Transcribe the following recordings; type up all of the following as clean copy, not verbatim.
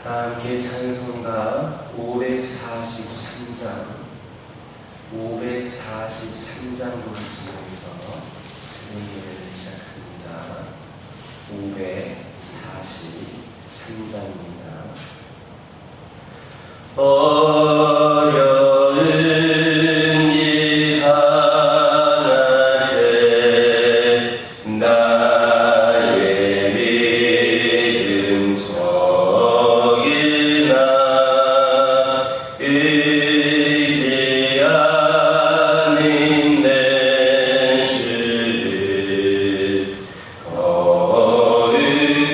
함께 찬송가 543장 부르시면서 진행을 시작합니다. 543장입니다. 어려운 일 당할 때 나의 믿음 적으나 의지 아닌 내 주를 거룩히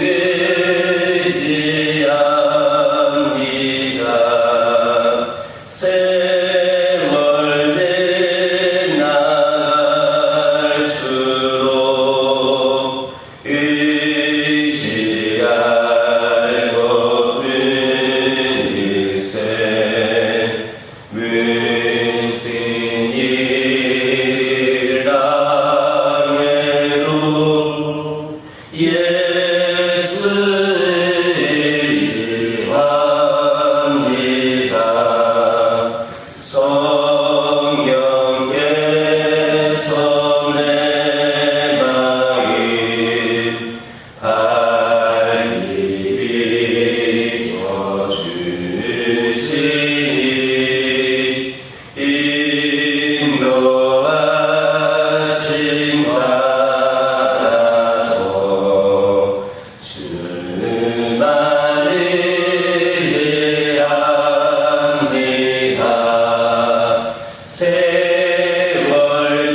의지합니다. 세월 지나갈수록 의지할 것뿐일세. 무슨 일 당해도 예수 의지합니다. 성령께서 내 마음 밝히 비춰주시니 인도하심 따라서 주만 의지합니다. 세월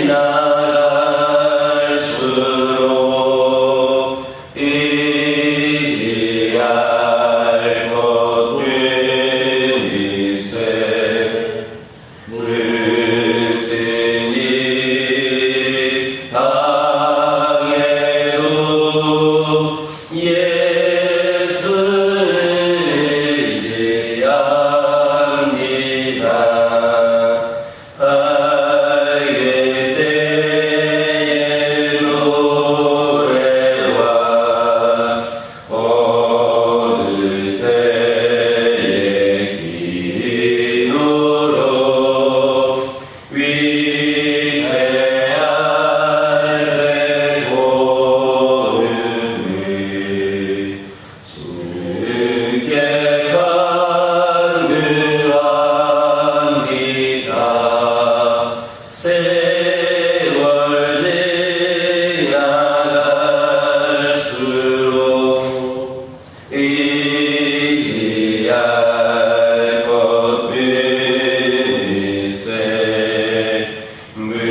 지나갈수록 의지할 것뿐일세. 무슨 일 당해도 예수 의지합니다. 밝을 때의 노래와 어두울 때의 기도로 위대할 고음을 주께 간구합니다. 세월 지나갈수록 의지할 것뿐일세. 무슨 일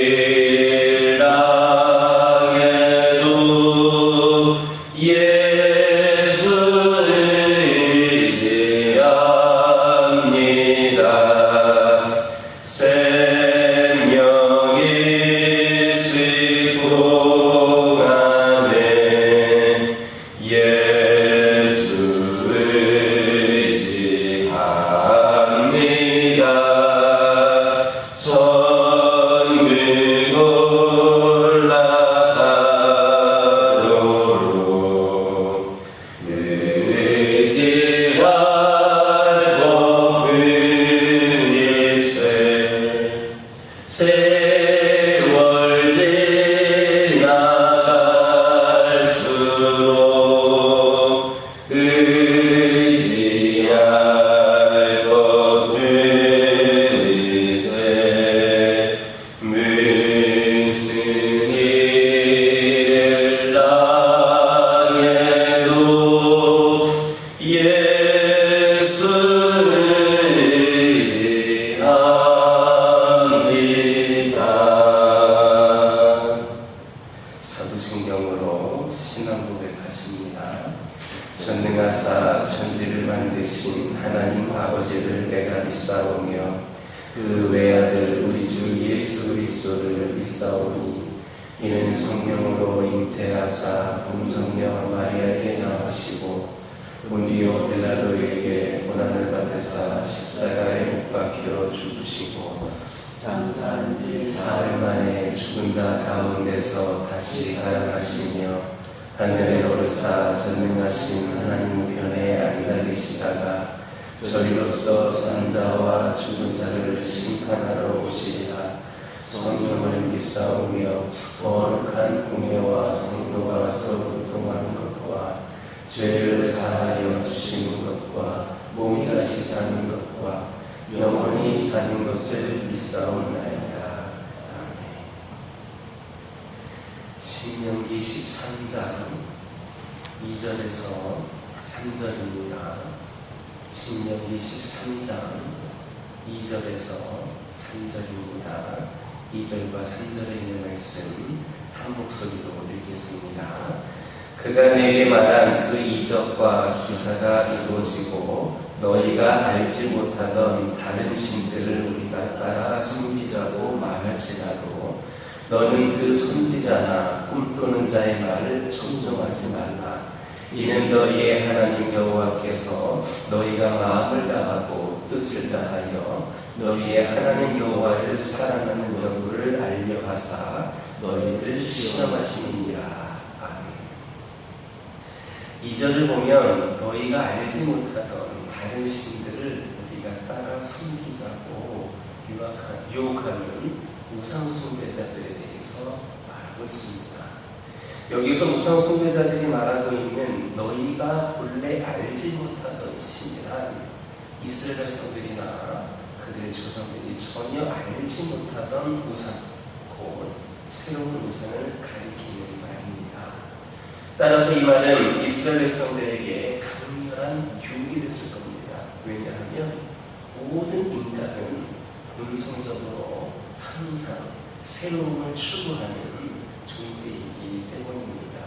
당해도 예수 의지합니다. 생명이 동안에 예수 의지합니다. 천국 올라가도록 의지할 것뿐일세. 세월 지나갈수록 의지할 것뿐일세. 무슨 일을 당해도 예수 의지합니다. 사도신경으로 신앙 고백하십니다. 전능하사 천지를 만드신 하나님 아버지를 내가 믿사오며 그 외아들 우리 주 예수 그리스도를 믿사오니 이는 성령으로 잉태하사 동정녀 마리아에게 나하시고 본디오 빌라도에게 고난을 받으사 십자가에 못 박혀 죽으시고 장사한 지 사흘 만에 죽은 자 가운데서 다시 살아나시며 하늘에 오르 벌사 전능하신 하나님 우편에 앉아 계시다가 저리로서 산자와 죽은 자를 심판하러 오시리라. 성령을 믿사오며 거룩한 공회와 성도가 와서 교통하는 것과 죄를 사하여 주시는 것과 몸이 다시 사는 것과 영원히 사는 것을 믿사옵나이다. 아멘. 신명기 13장 2절에서 3절입니다. 신명기 13장 2절에서 3절입니다. 2절과 3절에 있는 말씀 한 목소리로 읽겠습니다. 그가 내게 말한 그 이적과 기사가 이루어지고 너희가 알지 못하던 다른 신들을 우리가 따라 숨기자고 말할지라도 너는 그 선지자나 꿈꾸는 자의 말을 청종하지 말라. 이는 너희의 하나님 여호와께서 너희가 마음을 다하고 뜻을 다하여 너희의 하나님 여호와를 사랑하는 여부를 알려 하사 너희를 시험하시느니라. 2절을 보면 너희가 알지 못하던 다른 신들을 우리가 따라 섬기자고 유혹하는 우상숭배자들에 대해서 말하고 있습니다. 여기서 우상숭배자들이 말하고 있는 너희가 본래 알지 못하던 신이란 이스라엘 백성들이나 그들의 조상들이 전혀 알지 못하던 우상, 곧 새로운 우상을 가리키는 말입니다. 따라서 이 말은 이스라엘 백성들에게 강렬한 유혹이 됐을 겁니다. 왜냐하면 모든 인간은 본성적으로 항상 새로움을 추구하는 존재이기 때문입니다.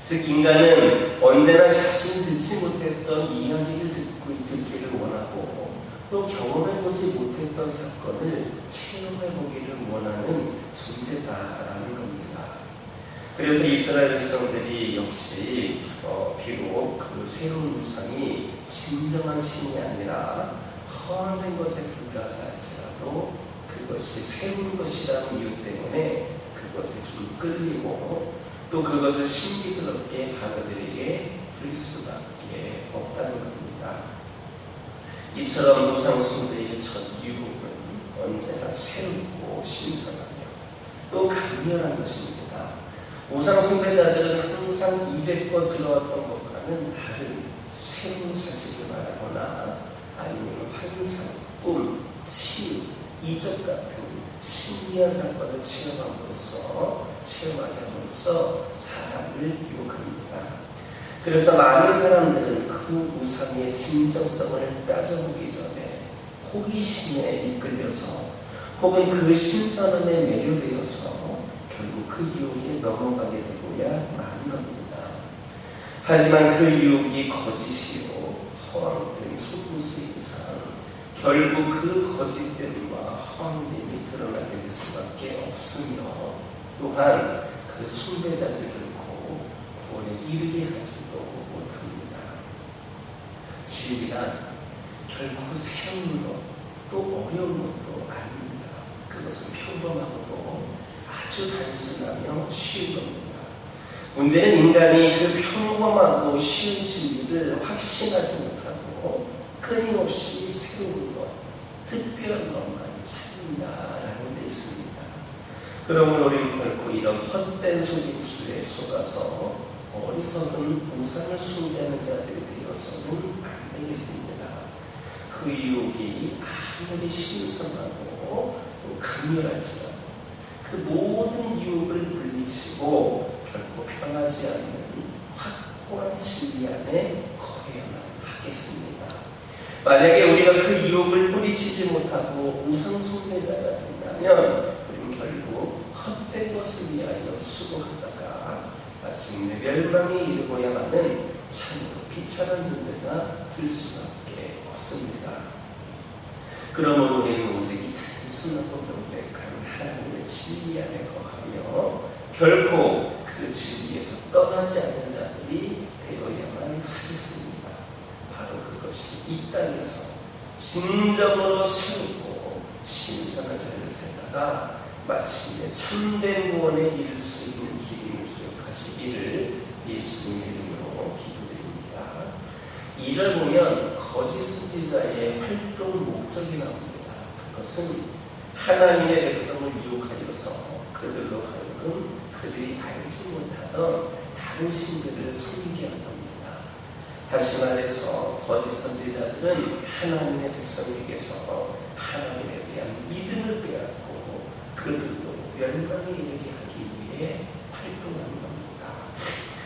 즉 인간은 언제나 자신이 듣지 못했던 이야기를 듣기를 원하고 또 경험해보지 못했던 사건을 체험해보기를 원하는 존재다라는 겁니다. 그래서 이스라엘 백성들이 역시 비록 그 새로운 우상이 진정한 신이 아니라 허황된 것에 불과할지라도 그것이 새로운 것이라는 이유 때문에 그것에 좀 끌리고 또 그것을 신비스럽게 받아들이게 될 수밖에 없다는 겁니다. 이처럼 우상 숭배의 첫 유혹은 언제나 새롭고 신선하며 또 강렬한 것입니다. 우상 숭배자들은 항상 이제껏 들어왔던 것과는 다른 새로운 사실을 말하거나 아니면 환상, 꿈, 치유, 이적 같은 신기한 사건을 체험하게 함으로써 사람을 유혹합니다. 그래서 많은 사람들은 그 우상의 진정성을 따져보기 전에 호기심에 이끌려서 혹은 그 신선함에 매료되어서 결국 그 유혹에 넘어가게 되고야 마는 겁니다. 하지만 그 유혹이 거짓이요 허황된 속임수인 이상 결국 그 거짓됨과 허황됨이 드러나게 될 수밖에 없으며 또한 그 숭배자들이 결코 구원에 이르게 하지도 못합니다. 진리란 결코 새로운 것, 또 어려운 것도 아닙니다. 그것은 평범하고도 아주 단순하며 쉬운 겁니다. 문제는 인간이 그 평범하고 쉬운 진리를 확신하지 못하고 끊임없이 새로운 것, 특별한 것만 찾는다라는 데 있습니다. 그러므로 우리는 결코 이런 헛된 속임수에 속아서 어리석은 우상을 숭배하는 자들이 되어서는 안 되겠습니다. 그 유혹이 아무리 신선하고 또 강렬할지라도 그 모든 유혹을 물리치고 결코 변하지 않는 확고한 진리 안에 거해야만 하겠습니다. 만약에 우리가 그 유혹을 뿌리치지 못하고 우상 숭배자가 된다면 우리는 결국 헛된 것을 위하여 수고하다가 마침내 멸망에 이르고야만은 참으로 비참한 문제가 될 수밖에 없습니다. 그러므로 우리는 오직 이 단순하고 명백한 하나님의 진리 안에 거하며 결코 그 진리에서 떠나지 않는 자들이 되어야만 하겠습니다. 바로 그것이 이 땅에서 진정으로 새롭고 신선한 삶을 살다가 마침내 참된 구원에 이를 수 있는 길임을 기억하시기를 이 예수님의 이름으로 기도드립니다. 2절 보면 거짓 선지자의 활동 목적이 나옵니다. 그것은 하나님의 백성을 유혹하여서 그들로 하여금 그들이 알지 못하던 다른 신들을 섬기게 하는 겁니다. 다시 말해서 거짓 선지자들은 하나님의 백성에게서 하나님에 대한 믿음을 빼앗고 그들로 멸망에 이르게 하기 위해 활동하는 겁니다.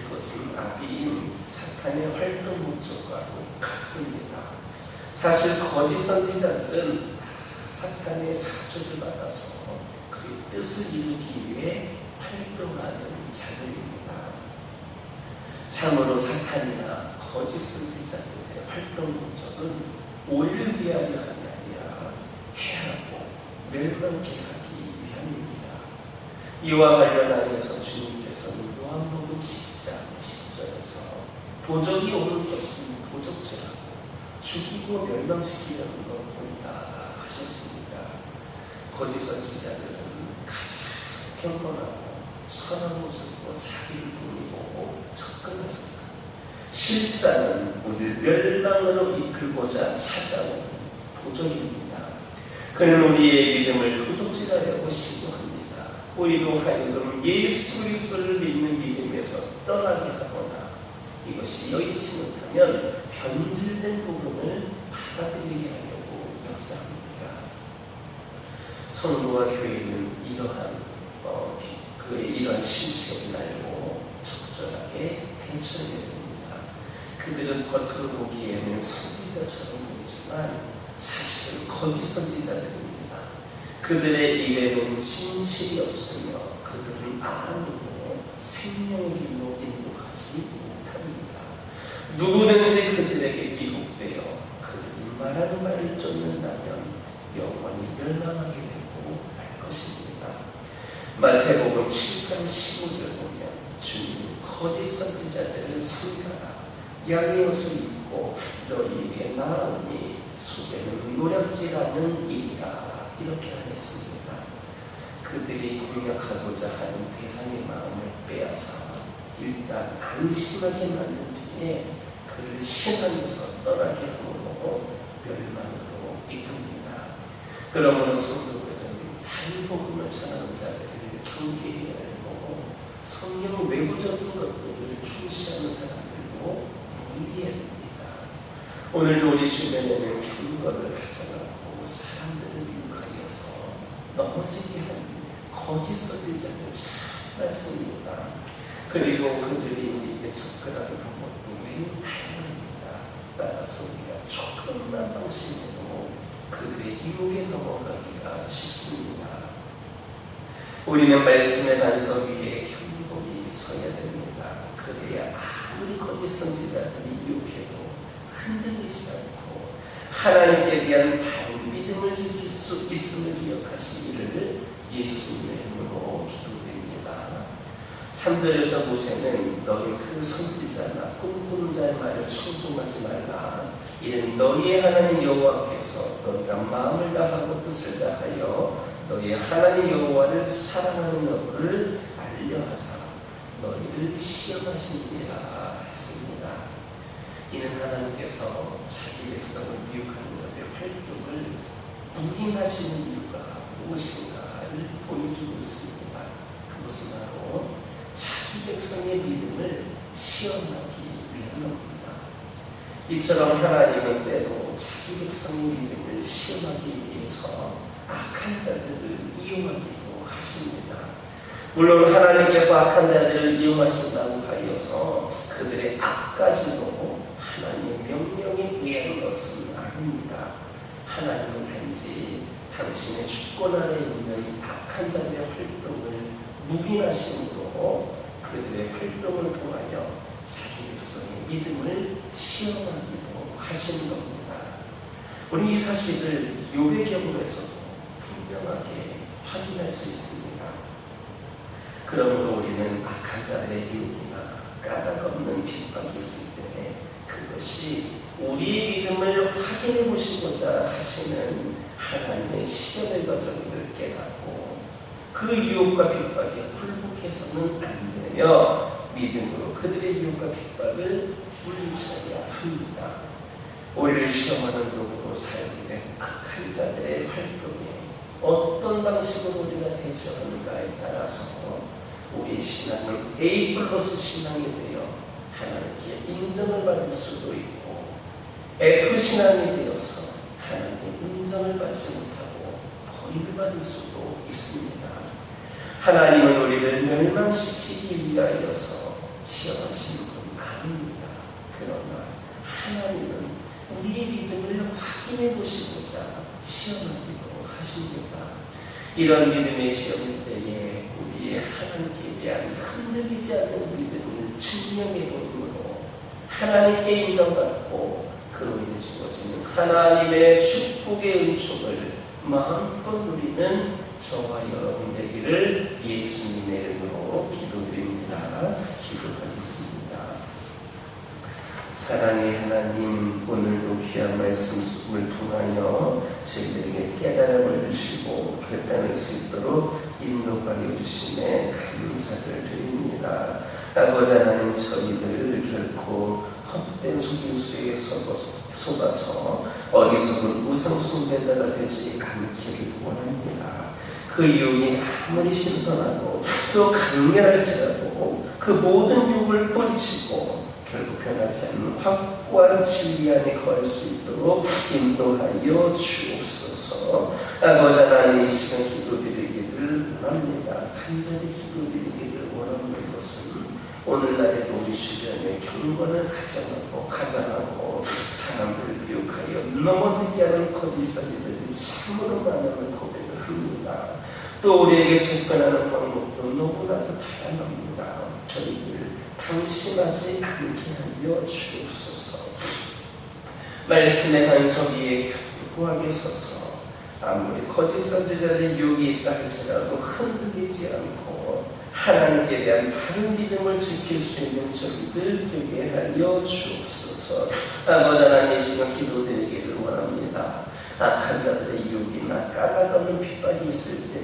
그것은 아비인 사탄의 활동 목적과 같습니다. 사실 거짓 선지자들은 사탄의 사주를 받아서 그의 뜻을 이루기 위해 활동하는 자들입니다. 참으로 사탄이나 거짓 선지자들의 활동 목적은 우리를 위하여 함이 아니라 해하고 멸망케 하기 위함입니다. 이와 관련하여서 주님께서는 요한복음 10장 10절에서 도적이 오는 것은 도적질하고 죽이고 멸망시키려는 것뿐이다 하셨습니다. 거짓 선지자들은 가장 경건하고 선한 모습으로 자기를 보이고 접근하십니다. 실상은 우리를 멸망으로 이끌고자 찾아오는 도적입니다. 그는 우리의 믿음을 도적질하려고 시도합니다. 우리로 하여금 예수 그리스도를 믿는 믿음에서 떠나게 하거나 이것이 여의치 못하면 변질된 복음을 받아들이게 하려고 역사합니다. 성도와 교회는 이러한 실체를 알고 적절하게 대처해야 됩니다. 그들은 겉으로 보기에는 선지자처럼 보이지만 사실은 거짓 선지자들입니다. 그들의 입에는 진실이 없으며 그들은 아무도 생명의 길로 인도하지 못합니다. 누구든지 그들에게 미혹되어 그들이 말하는 말을 쫓는다면 영원히 멸망하게 되고 말 것입니다. 마태복음 7장 15절 보면 주님은 거짓 선지자들을 삼가라. 양의 옷을 입고 너희에게 나아오니 속에는 노략질하는 일이라 이렇게 하였습니다. 그들이 공격하고자 하는 대상의 마음을 빼앗아 일단 안심하게 만든 뒤에 그를 시험하면서 떠나게 함으로 멸망으로 이끕니다. 그러므로 성도들은 달복음을 전하는 자들을 경계해야 되고 성경 외부적인 것들을 중시하는 사람들로 멀리해야 됩니다. 오늘도 우리 주변에는 경건을 가져가고 사람들을 유혹하여서 넘어지게 하는 거짓 선지자들 참 많습니다. 그리고 그들이 우리에게 접근하는 방법도 매우 다양합니다. 따라서 우리가 조금만 방심해도 그들의 유혹에 넘어가기가 쉽습니다. 우리는 말씀의 반석 위에 견고히 서야 됩니다. 그래야 아무리 거짓 선지자들이 유혹해도 흔들리지 않고 하나님께 대한 바른 믿음을 지킬 수 있음을 기억하시기를 예수님의 이름으로 기도드립니다. 3절에서 보시는 너희 그 선지자나 꿈꾸는 자의 말을 청송하지 말라. 이는 너희의 하나님 여호와께서 너희가 마음을 다하고 뜻을 다하여 너희의 하나님 여호와를 사랑하는 여부를 알려하사 너희를 시험하시니라 했습니다. 이는 하나님께서 자기 백성을 미혹하는 자들의 활동을 묵인하시는 이유가 무엇인가를 보여주고 있습니다. 그것은 바로 자기 백성의 믿음을 시험하기 위한 겁니다. 이처럼 하나님은 때로 자기 백성의 믿음을 시험하기 위해서 악한 자들을 이용하기도 하십니다. 물론 하나님께서 악한 자들을 이용하신다고 하여서 그들의 악까지도 하나님의 명령에 의한 것은 아닙니다. 하나님은 단지 당신의 주권 아래 있는 악한 자들의 활동을 묵인하심으로 그들의 활동을 통하여 자기 백성의 믿음을 시험하기도 하시는 겁니다. 우리 이 사실을 욥의 경우에서도 분명하게 확인할 수 있습니다. 그러므로 우리는 악한 자들의 유혹이나 까닭없는 핍박이 있을 때 그것이 우리의 믿음을 확인해 보시고자 하시는 하나님의 시험의 과정을 깨닫고 그 유혹과 핍박에 굴복해서는 안 되며 믿음으로 그들의 유혹과 핍박을 물리쳐야 합니다. 우리를 시험하는 도구로 사용된 악한 자들의 활동에 어떤 방식으로 우리가 대처하는가에 따라서 우리의 신앙은 A+ 신앙이 되어 하나님께 인정을 받을 수도 있고 F 신앙이 되어서 하나님의 인정을 받지 못하고 버림을 받을 수도 있습니다. 하나님은 우리를 멸망시키기 위하여서 시험하시는 분 아닙니다. 그러나 하나님은 우리의 믿음을 확인해 보시고자 시험하기도 하십니다. 이런 믿음의 시험 때에 우리의 하나님께 대한 흔들리지 않는 믿음을 증명해 보이므로 하나님께 인정받고 그로 인해 주어지는 하나님의 축복의 은총을 마음껏 누리는 저와 여러분 되기를 예수님의 이름으로 기도드립니다. 기도하겠습니다. 사랑의 하나님, 오늘도 귀한 말씀을 통하여 저희들에게 깨달음을 주시고 결단할 수 있도록 인도하여 주심에 감사를 드립니다. 아버지 하나님, 저희들 결코 헛된 속임수에 속아서 어리석은 우상숭배자가 되지 않기를 원합니다. 그 유혹이 아무리 신선하고 또 강렬할지라도 그 모든 유혹을 뿌리치고 결국 변하지 않는 확고한 진리 안에 거할 수 있도록 인도하여 주옵소서. 아버지 하나님, 이 시간 기도드리기를 원합니다. 간절히 기도드리기를 원하는 것은 오늘날에도 우리 주변에 경건을 가장하고 사람들을 미혹하여 넘어지게 하는 거짓사기들이 참으로 많음을 고백을 합니다. 또 우리에게 접근하는 방법도 너무나도 다양합니다. 저희들 방심하지 않게 하여 주옵소서. 말씀의 단석 위에 견고하게 서서 아무리 거짓 선지자들의 유혹이 있다 할지라도 흔들리지 않고 하나님께 대한 바른 믿음을 지킬 수 있는 저희들 되게 하여 주옵소서. 아버지 하나님, 이 시간 기도드리기를 원합니다. 악한 자들의 유혹이나 까다로운 핍박이 있을 때에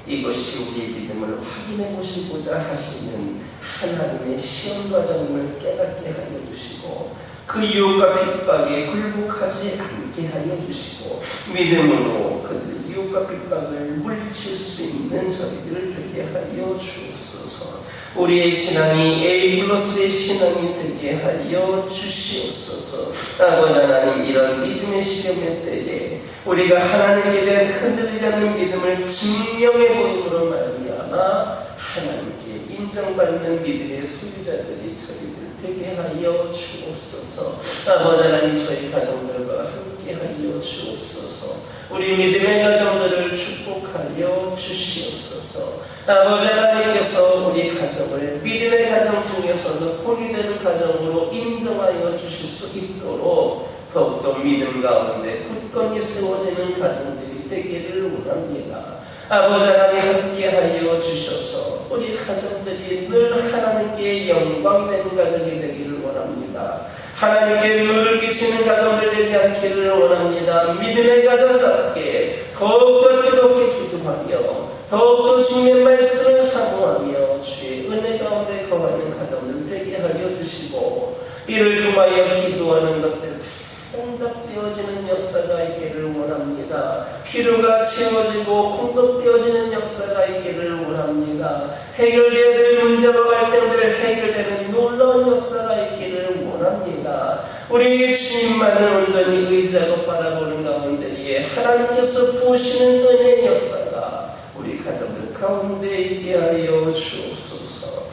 이것이 우리의 믿음을 확인해 보시고자 하시는 하나님의 시험 과정을 깨닫게 하여 주시고 그 유혹과 핍박에 굴복하지 않게 하여 주시고 믿음으로 그들의 유혹과 핍박을 물리칠 수 있는 저희들을 되게 하여 주옵소서. 우리의 신앙이 A+의 신앙이 되게 하여 주시옵소서. 아버지 하나님, 이런 믿음의 시험의 때에 우리가 하나님께 대한 흔들리지 않는 믿음을 증명해 보임으로 말미암아 하나님께 인정받는 믿음의 소유자들이 저희들 되게 하여 주옵소서. 아버지 하나님, 저희 가정들과 함께 하여 주옵소서. 우리 믿음의 가정들을 축복하여 주시옵소서. 아버지 하나님께서 우리 가정을 믿음의 가정 중에서도 본이 되는 가정으로 인정하여 주실 수 있도록 더욱더 믿음 가운데 굳건히 세워지는 가정들이 되기를 원합니다. 아버지 하나님, 함께하여 주셔서 우리 가정들이 늘 하나님께 영광이 되는 가정이 되기를 원합니다. 하나님께 눈을 끼치는 가정들 되지 않기를 원합니다. 믿음의 가정답게 더욱더 뜨겁게 기도하며 더욱더 주님의 말씀을 사모하며 주의 은혜 가운데 거하는 가정들 되게 하여 주시고 이를 통하여 기도하는 것들 응답되어지는 역사가 있기를 원합니다. 필요가 채워지고 공급되어지는 역사가 있기를 원합니다. 해결되어야 될 문제와 갈등들 해결되는 놀라운 역사가 있기를 원합니다. 우리 주님만을 온전히 의지하고 바라보는 가운데에 하나님께서 부으시는 은혜의 역사가 우리 가정들 가운데 있게 하여 주옵소서.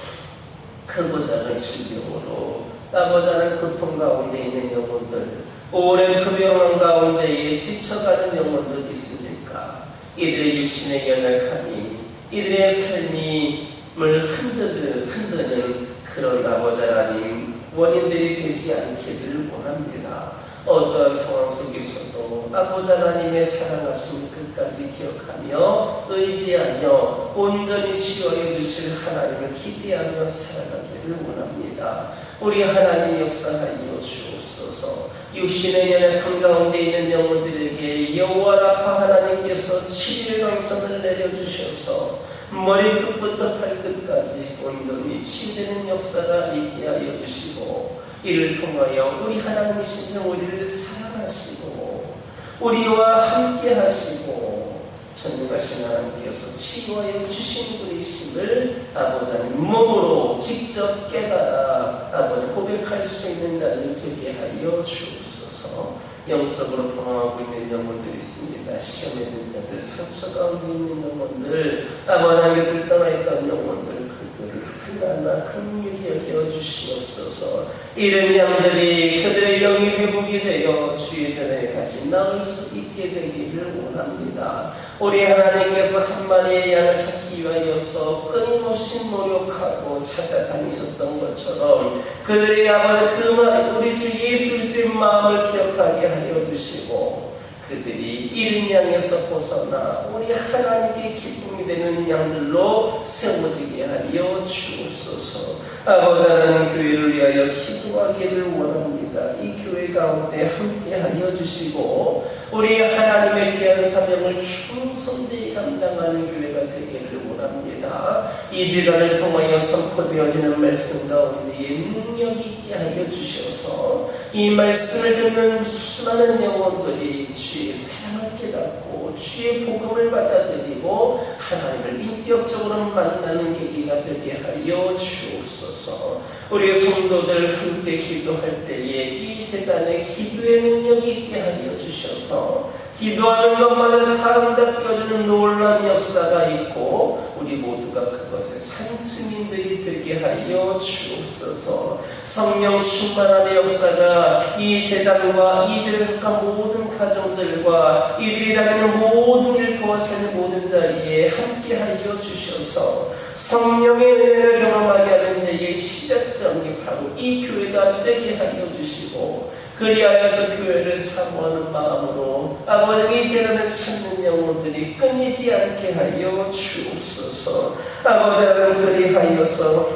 크고 작은 질병으로 아버지는 고통 가운데 있는 영혼들, 오랜 투병한 가운데에 지쳐가는 영혼들 있습니까? 이들의 육신의 연약함이 이들의 삶을 흔드는 그런 아버지 하나님 원인들이 되지 않기를 원합니다. 어떠한 상황 속에서도 아버지 하나님의 사랑하심을 끝까지 기억하며 의지하며 온전히 치유하여 주실 하나님을 기대하며 살아가기를 원합니다. 우리 하나님 역사하여 주옵소서. 육신의 연약함 가운데 있는 영혼들에게 여호와 라파 하나님께서 치유의 강선을 내려주셔서 머리끝부터 발끝까지 온전히 치유되는 역사가 있게 하여 주시고, 이를 통하여 우리 하나님의 신성 우리를 사랑하시고 우리와 함께 하시고 전능하신 하나님께서 치유하여 주신 분이심을 아버지 하나님 몸으로 직접 깨달아 아버지 고백할 수 있는 자를 되게 하여 주옵소서. 영적으로 방황하고 있는 영혼들이 있습니다. 시험에 든 자들, 상처 가운데 있는 영혼들, 아버지 하나님께 불떠나 있던 영혼들, 그들을 하나하나 긍휼히 여겨 주시옵소서. 이런 양들이 그들의 영이 회복이 되어 주의 전에 다시 나올 수 있게 되기를 원합니다. 우리 하나님께서 한 마리의 양을 찾기 위하여서 끊임없이 노력하고 찾아다니셨던 것처럼 그들의 아버지 그 말 우리 주 예수 그리스도의 마음을 기억하게 하여 주시고, 그들이 이른 양에서 벗어나 우리 하나님께 기쁨이 되는 양들로 세워지게 하여 주옵소서. 아버지 하나님 교회를 위하여 기도하기를 원합니다. 이 교회 가운데 함께 하여 주시고 우리 하나님의 귀한 사명을 충성되이 감당하는 교회가 되기를 원합니다. 이 시간을 통하여 선포되어지는 말씀 가운데에 능력이 있게 하여 주셔서 이 말씀을 듣는 수많은 영혼들이 주의 사랑을 깨닫고 주의 복음을 받아들이고 하나님을 인격적으로 만나는 계기가 되게 하여 주옵소서. 우리 성도들 함께 기도할 때에 이 재단에 기도의 능력이 있게 하여 주셔서 기도하는 것마다 다 응답되어지는 놀라운 역사가 있고 우리 모두가 그것의 상층인들이 되게 하여 주옵소서. 성령 충만함의 역사가 이 재단과 이 재단에 속한 모든 가정들과 이들이 다니는 모든 일터와 삶의 모든 자리에 함께 하여 주셔서 성령의 은혜를 경험하게 하는 데의 시작점이 바로 이 교회가 되게 하여 주시고, 그리하여서 교회를 사모하는 마음으로 아버지 이 재단을 찾는 영혼들이 끊이지 않게 하여 주옵소서. 아버지 하나님 그리하여서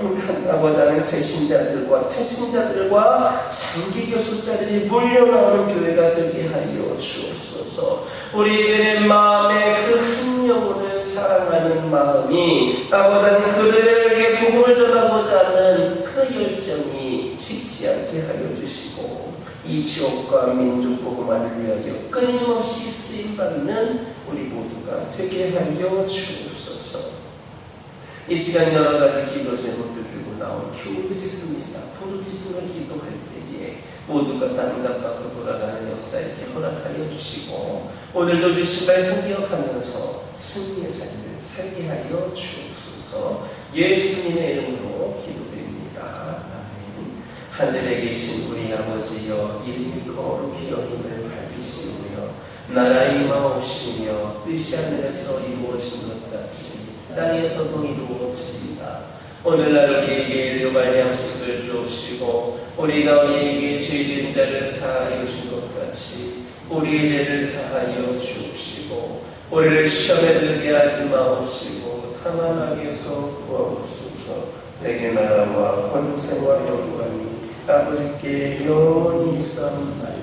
아버지 하나님 새신자들과 태신자들과 장기 교수자들이 몰려나오는 교회가 되게 하여 주옵소서. 우리들의 마음에 그 한 영혼을 사랑하는 마음이 아버지 하나님 그들에게 복음을 전하고자 하는 그 열정이 식지 않게 하여 주시고, 이 지역과 민족 복음화를 위하여 끊임없이 쓰임받는 우리 모두가 되게 하여 주옵소서. 이 시간 여러 가지 기도 제목들 들고 나온 교우들이 있습니다. 부르짖으며 기도할 때에 모두가 다 응답받고 돌아가는 역사 있게 허락하여 주시고, 오늘도 주신 말씀 기억하면서 승리의 삶을 살게 하여 주옵소서. 예수님의 이름으로 기도드립니다. 아멘. 하늘에 계신 우리 아버지여, 이름이 거룩히 여김을 받으시오며 나라 임하옵시며 뜻이 하늘에서 이루어진 것 같이 땅에서도 이루어집니다. 오늘날 우리에게 일용할 양식을 주옵시고 우리가 우리에게 죄 지은 자를 사하여 준 것 같이 우리의 죄를 사하여 주옵시고 우리를 시험에 들게 하지 마옵시고 다만 악에서 구하옵소서. 내게 나라와 권세와 영광이 아버지께 영원히 있사옵나이다.